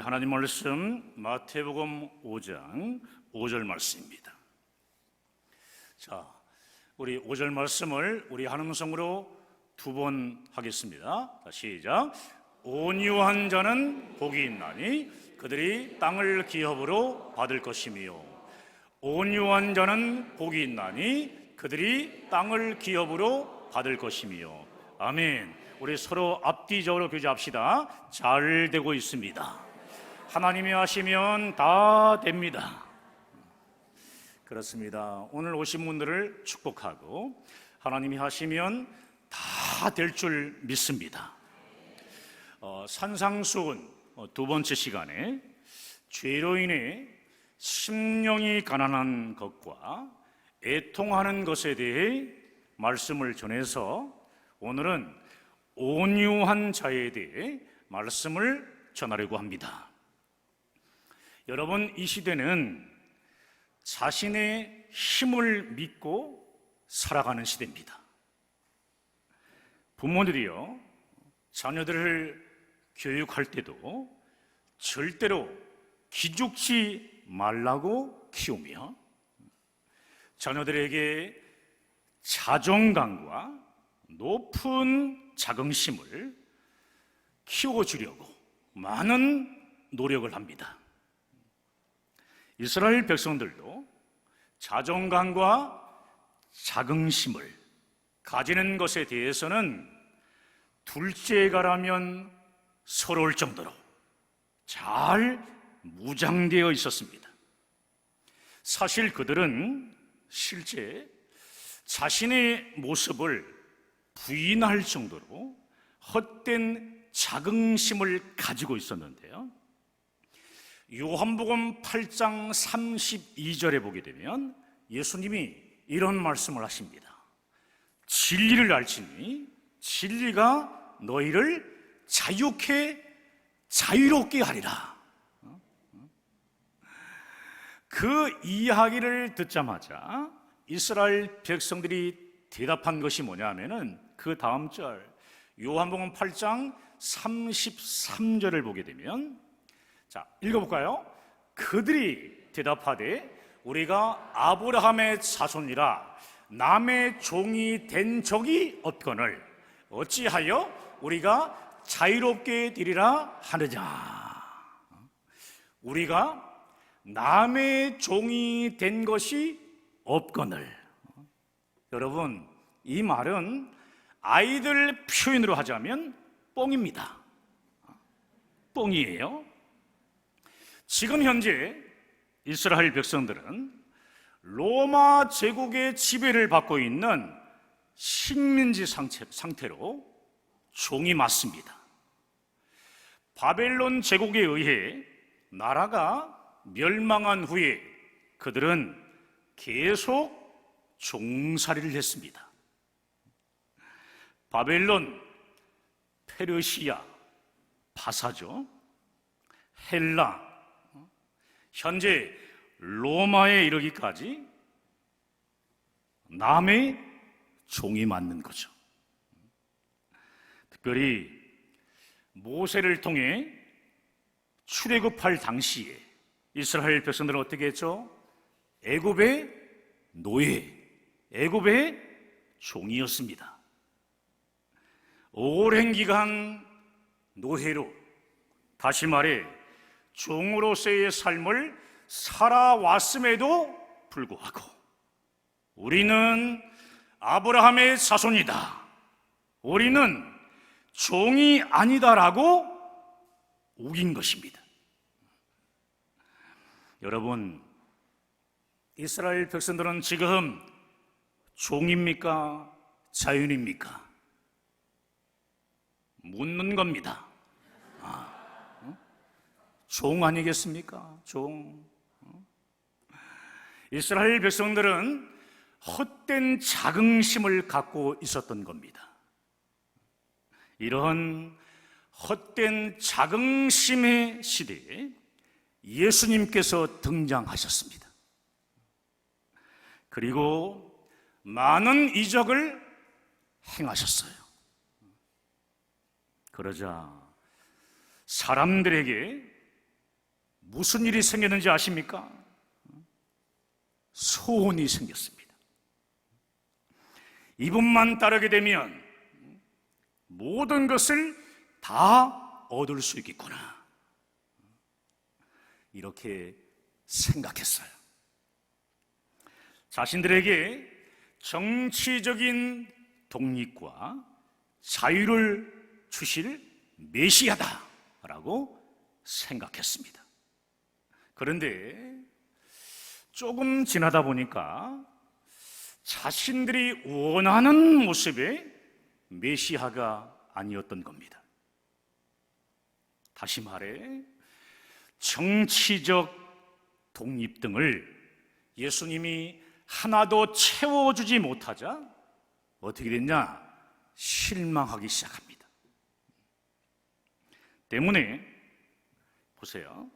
하나님 말씀 마태복음 5장 5절 말씀입니다. 자, 우리 5절 말씀을 우리 한 음성으로 두 번 하겠습니다. 시작. 온유한 자는 복이 있나니 그들이 땅을 기업으로 받을 것이며, 온유한 자는 복이 있나니 그들이 땅을 기업으로 받을 것이며. 아멘. 우리 서로 앞뒤적으로 교제합시다. 잘 되고 있습니다. 하나님이 하시면 다 됩니다. 그렇습니다. 오늘 오신 분들을 축복하고 하나님이 하시면 다 될 줄 믿습니다. 산상수훈 두 번째 시간에 죄로 인해 심령이 가난한 것과 애통하는 것에 대해 말씀을 전해서 오늘은 온유한 자에 대해 말씀을 전하려고 합니다. 여러분, 이 시대는 자신의 힘을 믿고 살아가는 시대입니다. 부모들이요, 자녀들을 교육할 때도 절대로 기죽지 말라고 키우며, 자녀들에게 자존감과 높은 자긍심을 키워주려고 많은 노력을 합니다. 이스라엘 백성들도 자존감과 자긍심을 가지는 것에 대해서는 둘째가라면 서러울 정도로 잘 무장되어 있었습니다. 사실 그들은 실제 자신의 모습을 부인할 정도로 헛된 자긍심을 가지고 있었는데요, 요한복음 8장 32절에 보게 되면 예수님이 이런 말씀을 하십니다. 진리를 알지니 진리가 너희를 자유롭게 하리라. 그 이야기를 듣자마자 이스라엘 백성들이 대답한 것이 뭐냐면은 그 다음 절 요한복음 8장 33절을 보게 되면, 자, 읽어볼까요? 그들이 대답하되 우리가 아브라함의 자손이라 남의 종이 된 적이 없거늘 어찌하여 우리가 자유롭게 되리라 하느냐. 우리가 남의 종이 된 것이 없거늘. 여러분, 이 말은 아이들 표현으로 하자면 뻥입니다. 뻥이에요. 지금 현재 이스라엘 백성들은 로마 제국의 지배를 받고 있는 식민지 상태로 종이 맞습니다. 바벨론 제국에 의해 나라가 멸망한 후에 그들은 계속 종살이를 했습니다. 바벨론, 페르시아, 바사죠, 헬라, 현재 로마에 이르기까지 남의 종이 맞는 거죠. 특별히 모세를 통해 출애굽할 당시에 이스라엘 백성들은 어떻게 했죠? 애굽의 노예, 애굽의 종이었습니다. 오랜 기간 노예로, 다시 말해 종으로서의 삶을 살아왔음에도 불구하고 우리는 아브라함의 자손이다, 우리는 종이 아니다라고 우긴 것입니다. 여러분, 이스라엘 백성들은 지금 종입니까? 자유인입니까? 묻는 겁니다. 종 아니겠습니까? 종. 이스라엘 백성들은 헛된 자긍심을 갖고 있었던 겁니다. 이런 헛된 자긍심의 시대에 예수님께서 등장하셨습니다. 그리고 많은 이적을 행하셨어요. 그러자 사람들에게 무슨 일이 생겼는지 아십니까? 소원이 생겼습니다. 이분만 따르게 되면 모든 것을 다 얻을 수 있겠구나, 이렇게 생각했어요. 자신들에게 정치적인 독립과 자유를 주실 메시아다라고 생각했습니다. 그런데 조금 지나다 보니까 자신들이 원하는 모습의 메시아가 아니었던 겁니다. 다시 말해 정치적 독립 등을 예수님이 하나도 채워주지 못하자 어떻게 됐냐? 실망하기 시작합니다. 때문에 보세요,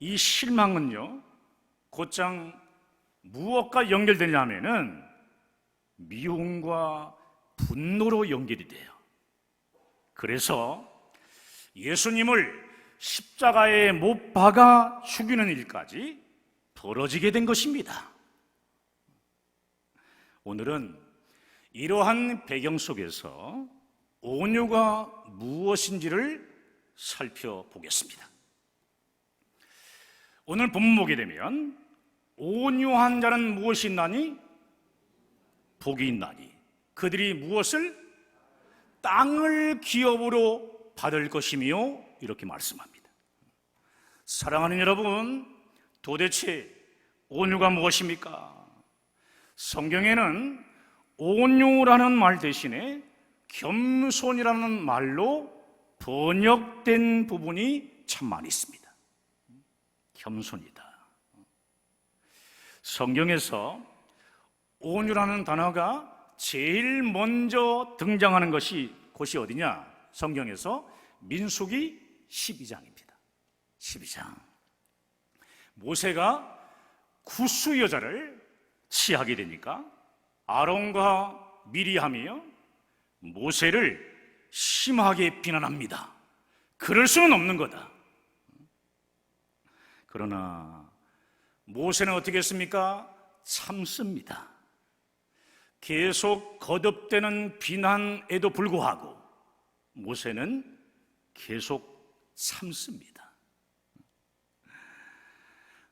이 실망은요 곧장 무엇과 연결되냐면은 미움과 분노로 연결이 돼요. 그래서 예수님을 십자가에 못 박아 죽이는 일까지 벌어지게 된 것입니다. 오늘은 이러한 배경 속에서 온유가 무엇인지를 살펴보겠습니다. 오늘 본문 보게 되면 온유한 자는 무엇이 있나니? 복이 있나니 그들이 무엇을? 땅을 기업으로 받을 것이며, 이렇게 말씀합니다. 사랑하는 여러분, 도대체 온유가 무엇입니까? 성경에는 온유라는 말 대신에 겸손이라는 말로 번역된 부분이 참 많이 있습니다. 겸손이다. 성경에서 온유라는 단어가 제일 먼저 등장하는 곳이 어디냐? 성경에서 민수기 12장입니다. 12장. 모세가 구스 여자를 취하게 되니까 아론과 미리암이요 모세를 심하게 비난합니다. 그럴 수는 없는 거다. 그러나 모세는 어떻게 했습니까? 참습니다. 계속 거듭되는 비난에도 불구하고 모세는 계속 참습니다.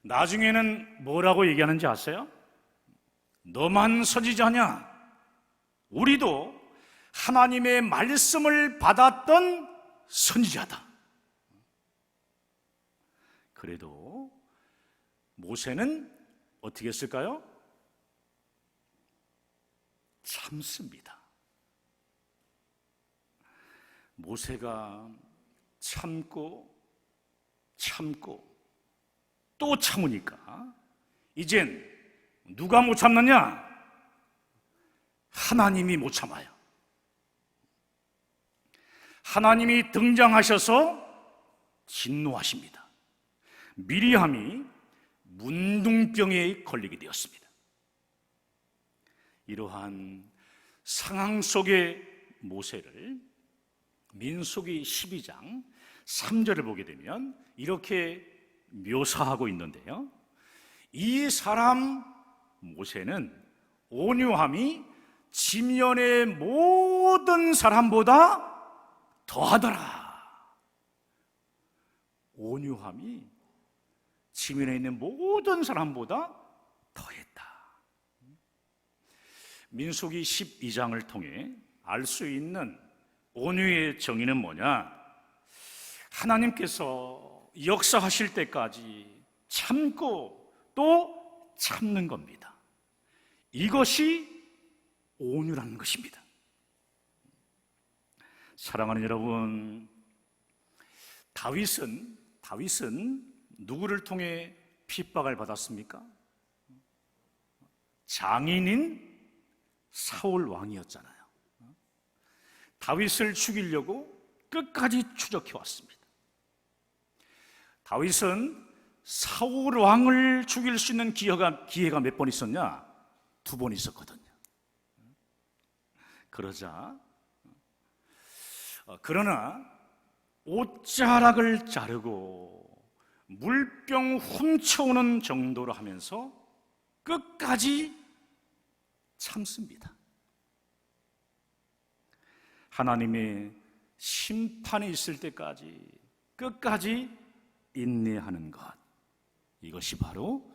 나중에는 뭐라고 얘기하는지 아세요? 너만 선지자냐? 우리도 하나님의 말씀을 받았던 선지자다. 그래도 모세는 어떻게 했을까요? 참습니다. 모세가 참고 또 참으니까 이젠 누가 못 참느냐? 하나님이 못 참아요. 하나님이 등장하셔서 진노하십니다. 미리암이 문둥병에 걸리게 되었습니다. 이러한 상황 속의 모세를 민수기 12장 3절을 보게 되면 이렇게 묘사하고 있는데요, 이 사람 모세는 온유함이 지면의 모든 사람보다 더하더라. 온유함이 지면에 있는 모든 사람보다 더했다. 민수기 12장을 통해 알 수 있는 온유의 정의는 뭐냐? 하나님께서 역사하실 때까지 참고 또 참는 겁니다. 이것이 온유라는 것입니다. 사랑하는 여러분, 다윗은 누구를 통해 핍박을 받았습니까? 장인인 사울 왕이었잖아요. 다윗을 죽이려고 끝까지 추적해 왔습니다. 다윗은 사울 왕을 죽일 수 있는 기회가 몇 번 있었냐? 2번 있었거든요. 그러나 옷자락을 자르고 물병 훔쳐오는 정도로 하면서 끝까지 참습니다. 하나님의 심판이 있을 때까지 끝까지 인내하는 것, 이것이 바로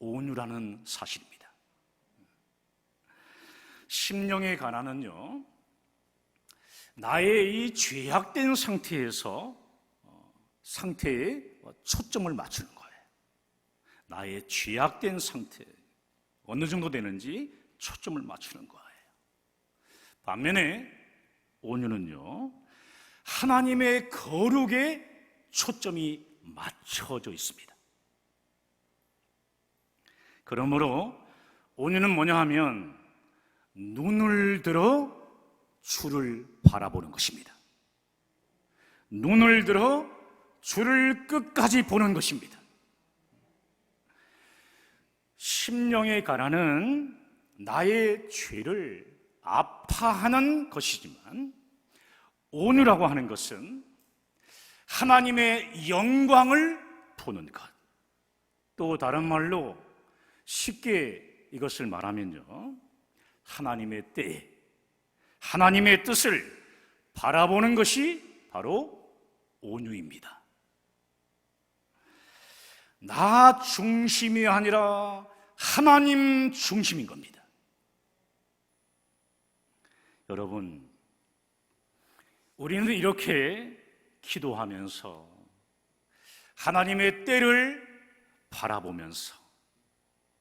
온유라는 사실입니다. 심령의 가난은요, 나의 이 죄악된 상태에 초점을 맞추는 거예요. 나의 죄악된 상태, 어느 정도 되는지 초점을 맞추는 거예요. 반면에 온유는요, 하나님의 거룩에 초점이 맞춰져 있습니다. 그러므로 온유는 뭐냐 하면 눈을 들어 주를 바라보는 것입니다. 눈을 들어 주를 끝까지 보는 것입니다. 심령의 가난은 나의 죄를 아파하는 것이지만, 온유라고 하는 것은 하나님의 영광을 보는 것. 또 다른 말로 쉽게 이것을 말하면요, 하나님의 때, 하나님의 뜻을 바라보는 것이 바로 온유입니다. 나 중심이 아니라 하나님 중심인 겁니다. 여러분, 우리는 이렇게 기도하면서 하나님의 때를 바라보면서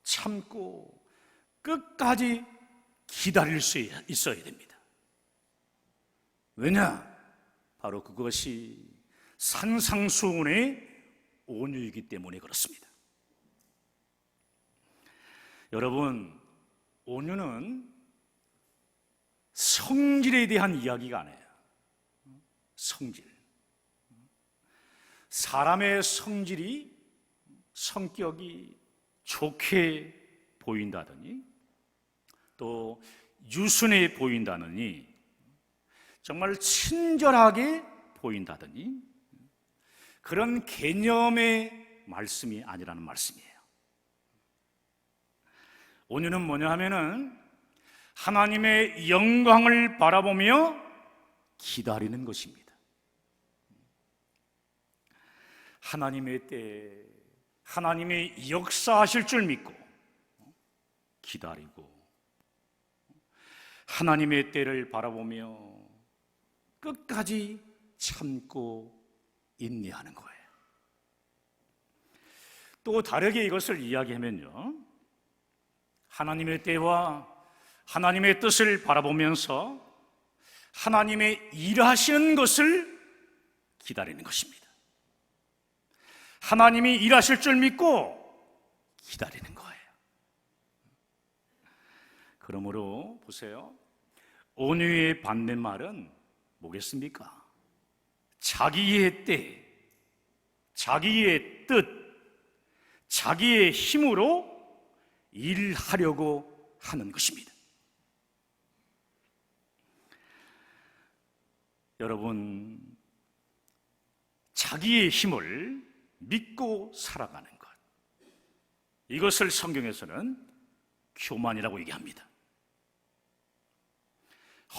참고 끝까지 기다릴 수 있어야 됩니다. 왜냐? 바로 그것이 산상수훈의 온유이기 때문에 그렇습니다. 여러분, 온유는 성질에 대한 이야기가 아니에요. 성질. 사람의 성격이 좋게 보인다더니, 또 유순해 보인다더니, 정말 친절하게 보인다더니, 그런 개념의 말씀이 아니라는 말씀이에요. 온유는 뭐냐 하면은 하나님의 영광을 바라보며 기다리는 것입니다. 하나님의 때, 하나님의 역사하실 줄 믿고 기다리고, 하나님의 때를 바라보며 끝까지 참고 인내하는 거예요. 또 다르게 이것을 이야기하면요, 하나님의 때와 하나님의 뜻을 바라보면서 하나님의 일하시는 것을 기다리는 것입니다. 하나님이 일하실 줄 믿고 기다리는 거예요. 그러므로 보세요, 온유의 반대말은 뭐겠습니까? 자기의 때, 자기의 뜻, 자기의 힘으로 일하려고 하는 것입니다. 여러분, 자기의 힘을 믿고 살아가는 것, 이것을 성경에서는 교만이라고 얘기합니다.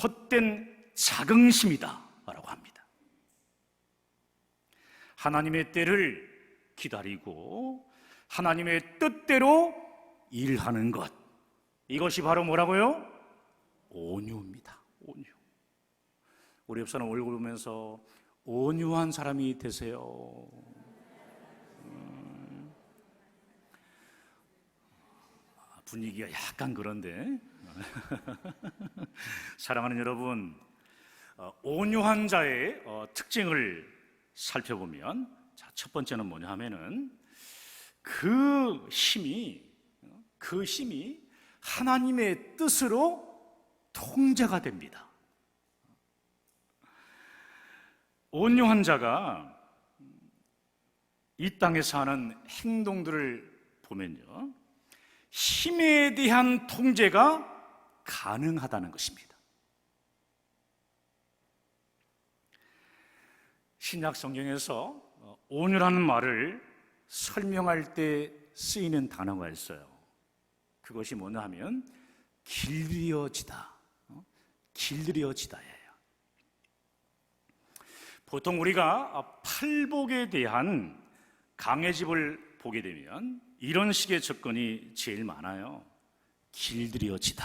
헛된 자긍심이다 라고 합니다. 하나님의 때를 기다리고 하나님의 뜻대로 일하는 것, 이것이 바로 뭐라고요? 온유입니다. 온유. 우리 옆 사람 얼굴 보면서 온유한 사람이 되세요. 분위기가 약간 그런데 사랑하는 여러분, 온유한 자의 특징을 살펴보면, 첫 번째는 뭐냐 하면은 그 힘이 하나님의 뜻으로 통제가 됩니다. 온유한 자가 이 땅에서 하는 행동들을 보면요, 힘에 대한 통제가 가능하다는 것입니다. 신약 성경에서 온유라는 말을 설명할 때 쓰이는 단어가 있어요. 그것이 뭐냐 하면 길들여지다, 길들여지다예요. 보통 우리가 팔복에 대한 강해집을 보게 되면 이런 식의 접근이 제일 많아요. 길들여지다.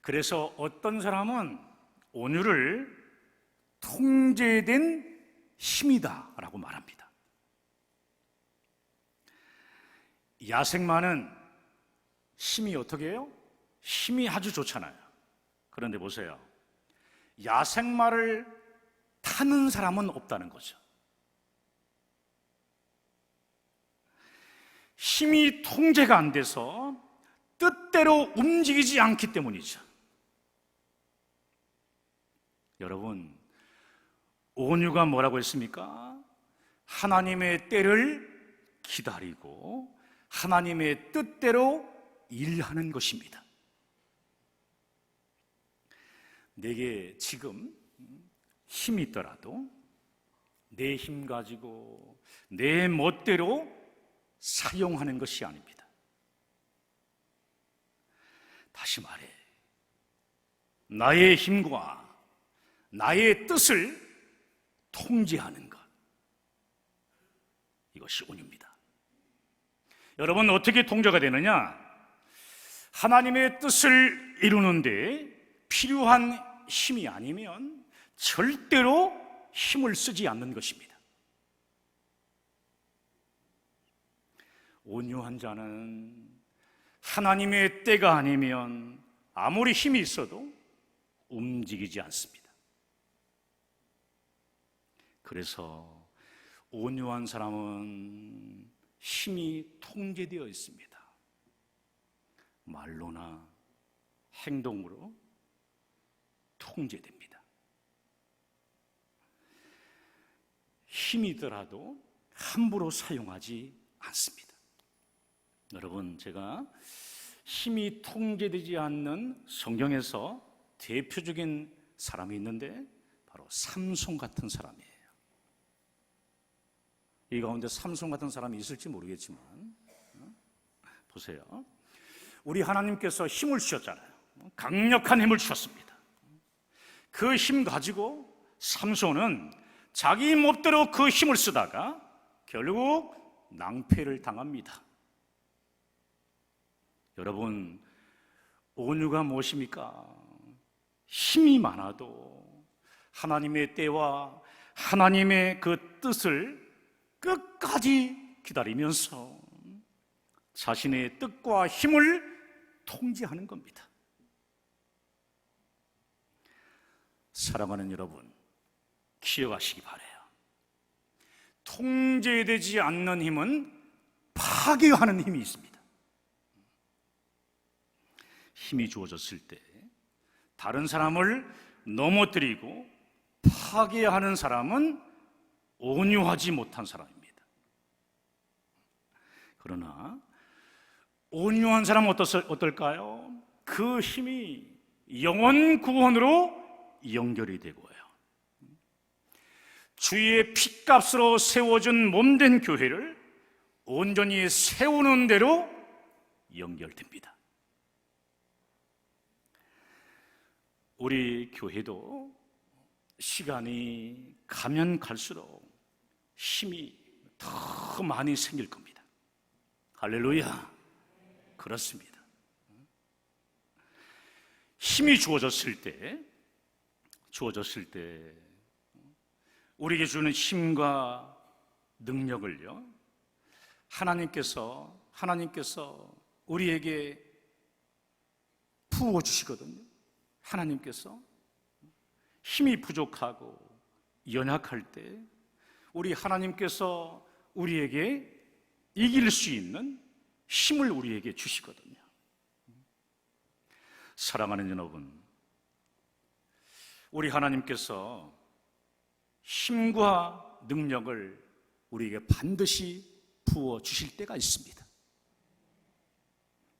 그래서 어떤 사람은 온유를 통제된 힘이다라고 말합니다. 야생마는 힘이 어떻게 해요? 힘이 아주 좋잖아요. 그런데 보세요. 야생마를 타는 사람은 없다는 거죠. 힘이 통제가 안 돼서 뜻대로 움직이지 않기 때문이죠. 여러분, 온유가 뭐라고 했습니까? 하나님의 때를 기다리고 하나님의 뜻대로 일하는 것입니다. 내게 지금 힘이 있더라도 내 힘 가지고 내 멋대로 사용하는 것이 아닙니다. 다시 말해, 나의 힘과 나의 뜻을 통제하는 것, 이것이 온유입니다. 여러분, 어떻게 통제가 되느냐? 하나님의 뜻을 이루는데 필요한 힘이 아니면 절대로 힘을 쓰지 않는 것입니다. 온유한 자는 하나님의 때가 아니면 아무리 힘이 있어도 움직이지 않습니다. 그래서 온유한 사람은 힘이 통제되어 있습니다. 말로나 행동으로 통제됩니다. 힘이더라도 함부로 사용하지 않습니다. 여러분, 제가 힘이 통제되지 않는 성경에서 대표적인 사람이 있는데 바로 삼손 같은 사람이에요. 이 가운데 삼손 같은 사람이 있을지 모르겠지만 보세요. 우리 하나님께서 힘을 주셨잖아요. 강력한 힘을 주셨습니다. 그 힘 가지고 삼손은 자기 멋대로 그 힘을 쓰다가 결국 낭패를 당합니다. 여러분, 온유가 무엇입니까? 힘이 많아도 하나님의 때와 하나님의 그 뜻을 끝까지 기다리면서 자신의 뜻과 힘을 통제하는 겁니다. 사랑하는 여러분, 기억하시기 바라요. 통제되지 않는 힘은 파괴하는 힘이 있습니다. 힘이 주어졌을 때 다른 사람을 넘어뜨리고 파괴하는 사람은 온유하지 못한 사람입니다. 그러나 온유한 사람은 어떨까요? 그 힘이 영원 구원으로 연결이 되고요. 주의 핏값으로 세워준 몸된 교회를 온전히 세우는 대로 연결됩니다. 우리 교회도 시간이 가면 갈수록 힘이 더 많이 생길 겁니다. 할렐루야. 그렇습니다. 힘이 주어졌을 때 우리에게 주는 힘과 능력을요, 하나님께서 우리에게 부어주시거든요. 하나님께서 힘이 부족하고 연약할 때 우리 하나님께서 우리에게 이길 수 있는 힘을 우리에게 주시거든요. 사랑하는 여러분, 우리 하나님께서 힘과 능력을 우리에게 반드시 부어 주실 때가 있습니다.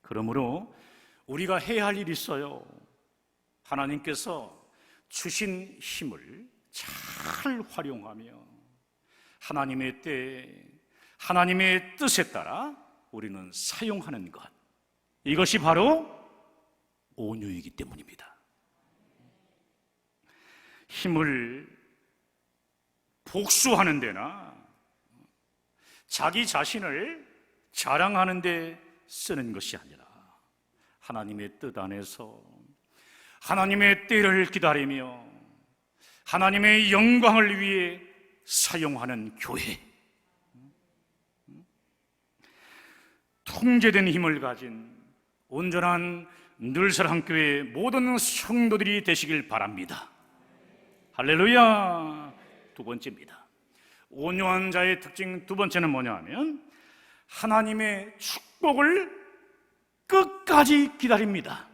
그러므로 우리가 해야 할 일이 있어요. 하나님께서 주신 힘을 잘 활용하며 하나님의 때, 하나님의 뜻에 따라 우리는 사용하는 것, 이것이 바로 온유이기 때문입니다. 힘을 복수하는 데나 자기 자신을 자랑하는 데 쓰는 것이 아니라 하나님의 뜻 안에서 하나님의 때를 기다리며 하나님의 영광을 위해 사용하는 교회, 통제된 힘을 가진 온전한 늘사랑교회 모든 성도들이 되시길 바랍니다. 할렐루야. 두 번째입니다. 온유한 자의 특징 두 번째는 뭐냐 하면 하나님의 축복을 끝까지 기다립니다.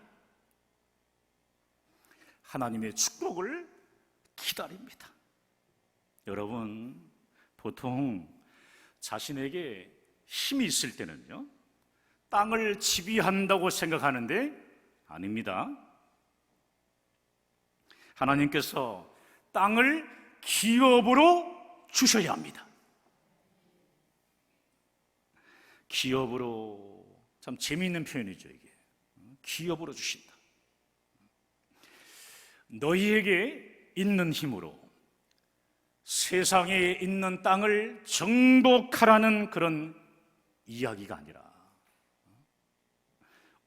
하나님의 축복을 기다립니다. 여러분, 보통 자신에게 힘이 있을 때는요, 땅을 지배한다고 생각하는데 아닙니다. 하나님께서 땅을 기업으로 주셔야 합니다. 기업으로, 참 재미있는 표현이죠, 이게. 기업으로 주신다. 너희에게 있는 힘으로 세상에 있는 땅을 정복하라는 그런 이야기가 아니라,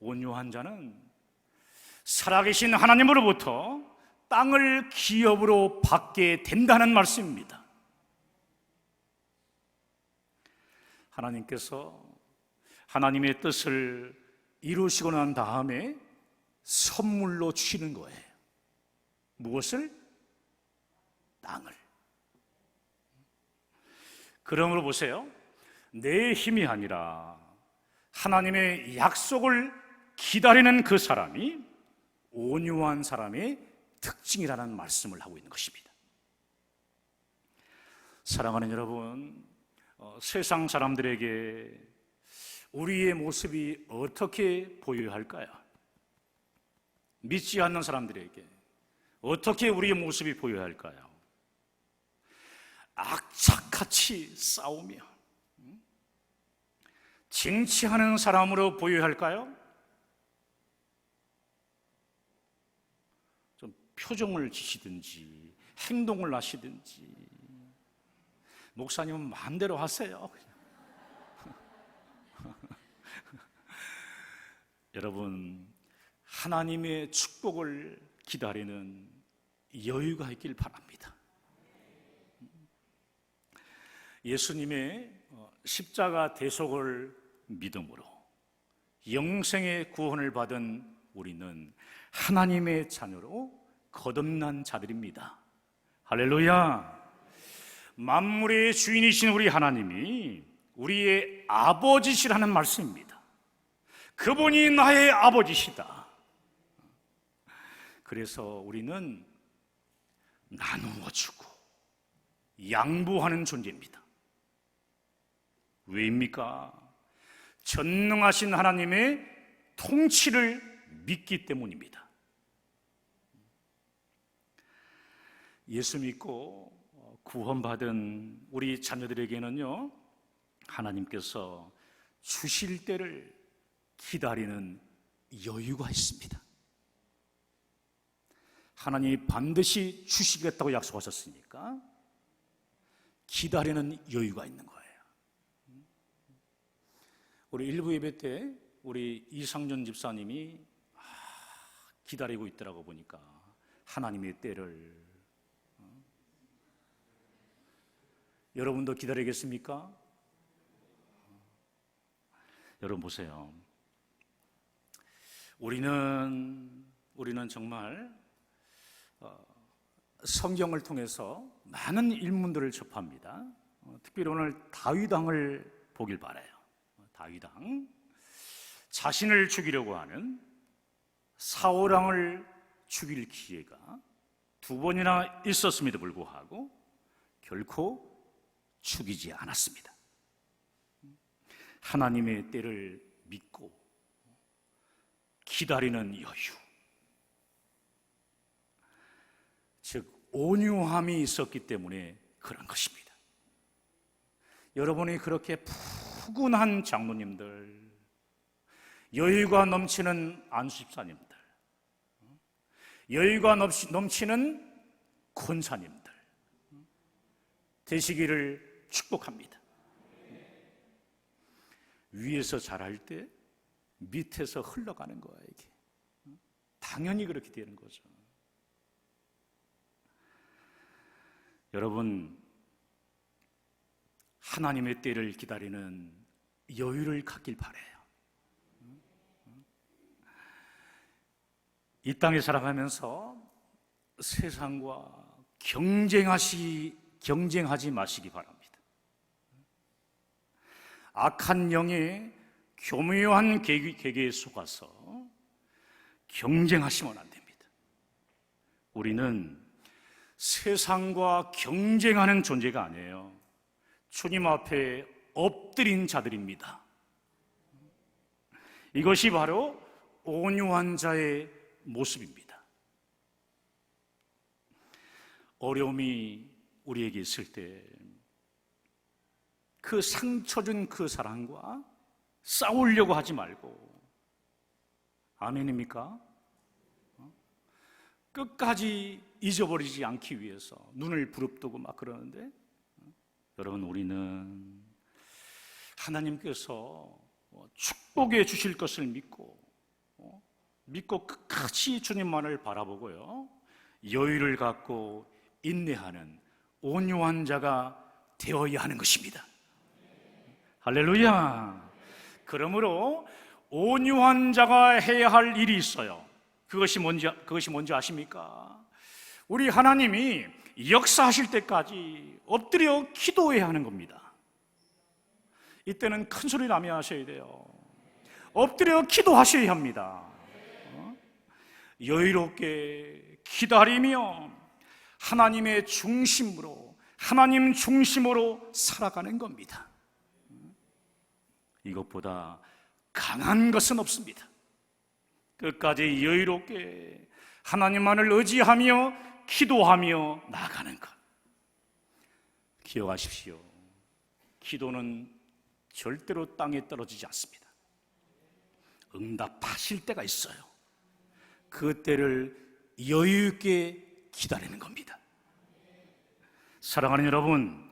온유한 자는 살아계신 하나님으로부터 땅을 기업으로 받게 된다는 말씀입니다. 하나님께서 하나님의 뜻을 이루시고 난 다음에 선물로 주시는 거예요. 무엇을? 땅을. 그러므로 보세요. 내 힘이 아니라 하나님의 약속을 기다리는 그 사람이 온유한 사람의 특징이라는 말씀을 하고 있는 것입니다. 사랑하는 여러분, 세상 사람들에게 우리의 모습이 어떻게 보여야 할까요? 믿지 않는 사람들에게 어떻게 우리의 모습이 보여야 할까요? 악착같이 싸우며 쟁취하는 사람으로 보여야 할까요? 좀 표정을 지시든지 행동을 하시든지, 목사님은 마음대로 하세요. 여러분, 하나님의 축복을 기다리는 여유가 있길 바랍니다. 예수님의 십자가 대속을 믿음으로 영생의 구원을 받은 우리는 하나님의 자녀로 거듭난 자들입니다. 할렐루야. 만물의 주인이신 우리 하나님이 우리의 아버지시라는 말씀입니다. 그분이 나의 아버지시다. 그래서 우리는 나누어 주고 양보하는 존재입니다. 왜입니까? 전능하신 하나님의 통치를 믿기 때문입니다. 예수 믿고 구원받은 우리 자녀들에게는요, 하나님께서 주실 때를 기다리는 여유가 있습니다. 하나님이 반드시 주시겠다고 약속하셨으니까 기다리는 여유가 있는 거예요. 우리 일부 예배 때 우리 이상준 집사님이 기다리고 있더라고 보니까 하나님의 때를. 여러분도 기다리겠습니까? 여러분 보세요. 우리는 정말 성경을 통해서 많은 일문들을 접합니다. 특별히 오늘 다윗왕을 보길 바라요. 다윗왕, 자신을 죽이려고 하는 사울왕을 죽일 기회가 두 번이나 있었음에도 불구하고 결코 죽이지 않았습니다. 하나님의 때를 믿고 기다리는 여유, 즉 온유함이 있었기 때문에 그런 것입니다. 여러분이 그렇게 푸근한 장로님들, 여유가 넘치는 안수집사님들, 여유가 넘치는 권사님들 되시기를 축복합니다. 위에서 잘할 때 밑에서 흘러가는 거야, 이게. 당연히 그렇게 되는 거죠. 여러분, 하나님의 때를 기다리는 여유를 갖길 바라요. 이 땅에 살아가면서 세상과 경쟁하지 마시기 바랍니다. 악한 영의 교묘한 계계에 속아서 경쟁하시면 안 됩니다. 우리는 세상과 경쟁하는 존재가 아니에요. 주님 앞에 엎드린 자들입니다. 이것이 바로 온유한 자의 모습입니다. 어려움이 우리에게 있을 때 그 상처 준 그 사람과 싸우려고 하지 말고, 아멘입니까? 끝까지 잊어버리지 않기 위해서 눈을 부릅뜨고 막 그러는데, 여러분, 우리는 하나님께서 축복해 주실 것을 믿고 끝까지 주님만을 바라보고요, 여유를 갖고 인내하는 온유한 자가 되어야 하는 것입니다. 할렐루야. 그러므로 온유한 자가 해야 할 일이 있어요. 그것이 뭔지 아십니까? 우리 하나님이 역사하실 때까지 엎드려 기도해야 하는 겁니다. 이때는 큰 소리 나며 하셔야 돼요. 엎드려 기도하셔야 합니다. 여유롭게 기다리며 하나님의 중심으로, 하나님 중심으로 살아가는 겁니다. 이것보다 강한 것은 없습니다. 끝까지 여유롭게 하나님만을 의지하며 기도하며 나아가는 것. 기억하십시오. 기도는 절대로 땅에 떨어지지 않습니다. 응답하실 때가 있어요. 그 때를 여유 있게 기다리는 겁니다. 사랑하는 여러분,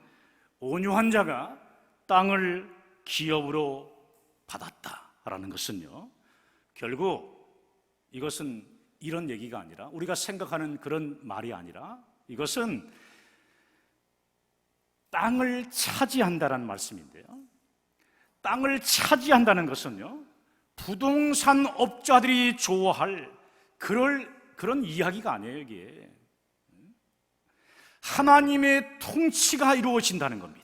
온유한 자가 땅을 기업으로 받았다라는 것은요, 결국 이것은 이런 얘기가 아니라, 우리가 생각하는 그런 말이 아니라, 이것은 땅을 차지한다는 말씀인데요, 땅을 차지한다는 것은요, 부동산 업자들이 좋아할 그런 이야기가 아니에요. 이게 하나님의 통치가 이루어진다는 겁니다.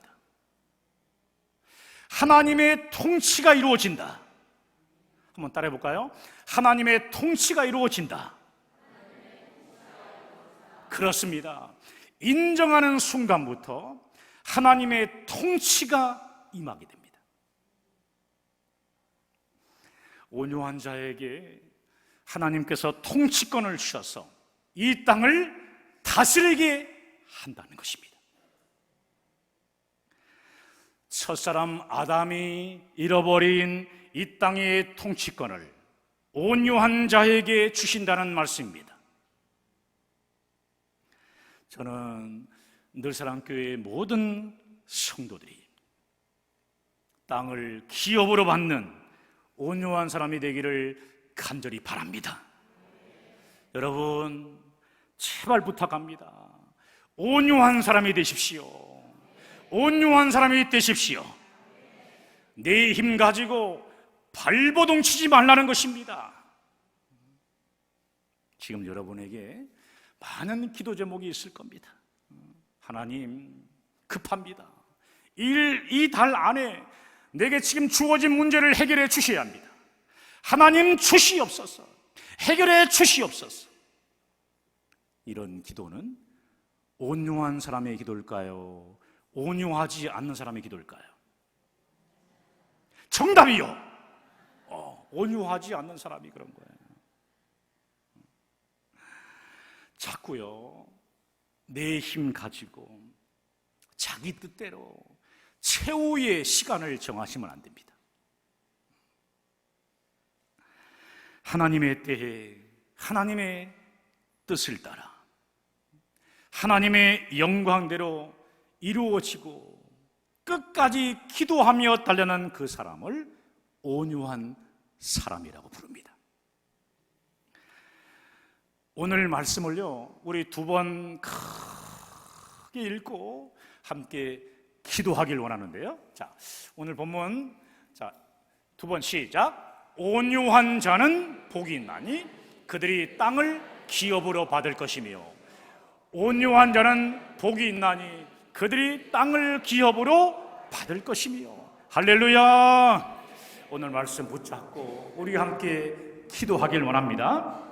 하나님의 통치가 이루어진다. 한번 따라해 볼까요? 하나님의 통치가 이루어진다. 그렇습니다. 인정하는 순간부터 하나님의 통치가 임하게 됩니다. 온유한 자에게 하나님께서 통치권을 주셔서 이 땅을 다스리게 한다는 것입니다. 첫사람 아담이 잃어버린 이 땅의 통치권을 온유한 자에게 주신다는 말씀입니다. 저는 늘사랑교회의 모든 성도들이 땅을 기업으로 받는 온유한 사람이 되기를 간절히 바랍니다. 여러분, 제발 부탁합니다. 온유한 사람이 되십시오. 온유한 사람이 되십시오. 내 힘 가지고 발버둥 치지 말라는 것입니다. 지금 여러분에게 많은 기도 제목이 있을 겁니다. 하나님, 급합니다. 이 달 안에 내게 지금 주어진 문제를 해결해 주셔야 합니다. 하나님, 주시옵소서. 해결해 주시옵소서. 이런 기도는 온유한 사람의 기도일까요? 온유하지 않는 사람의 기도일까요? 정답이요. 온유하지 않는 사람이 그런 거예요. 자꾸요, 내 힘 가지고 자기 뜻대로 최후의 시간을 정하시면 안 됩니다. 하나님의 때에 하나님의 뜻을 따라 하나님의 영광대로 이루어지고 끝까지 기도하며 달려는 그 사람을 온유한 사람이라고 부릅니다. 오늘 말씀을요, 우리 두 번 크게 읽고 함께 기도하길 원하는데요. 자, 오늘 본문, 자, 두 번 시작. 온유한 자는 복이 있나니 그들이 땅을 기업으로 받을 것이며, 온유한 자는 복이 있나니 그들이 땅을 기업으로 받을 것이며. 할렐루야. 오늘 말씀 붙잡고 우리 함께 기도하길 원합니다.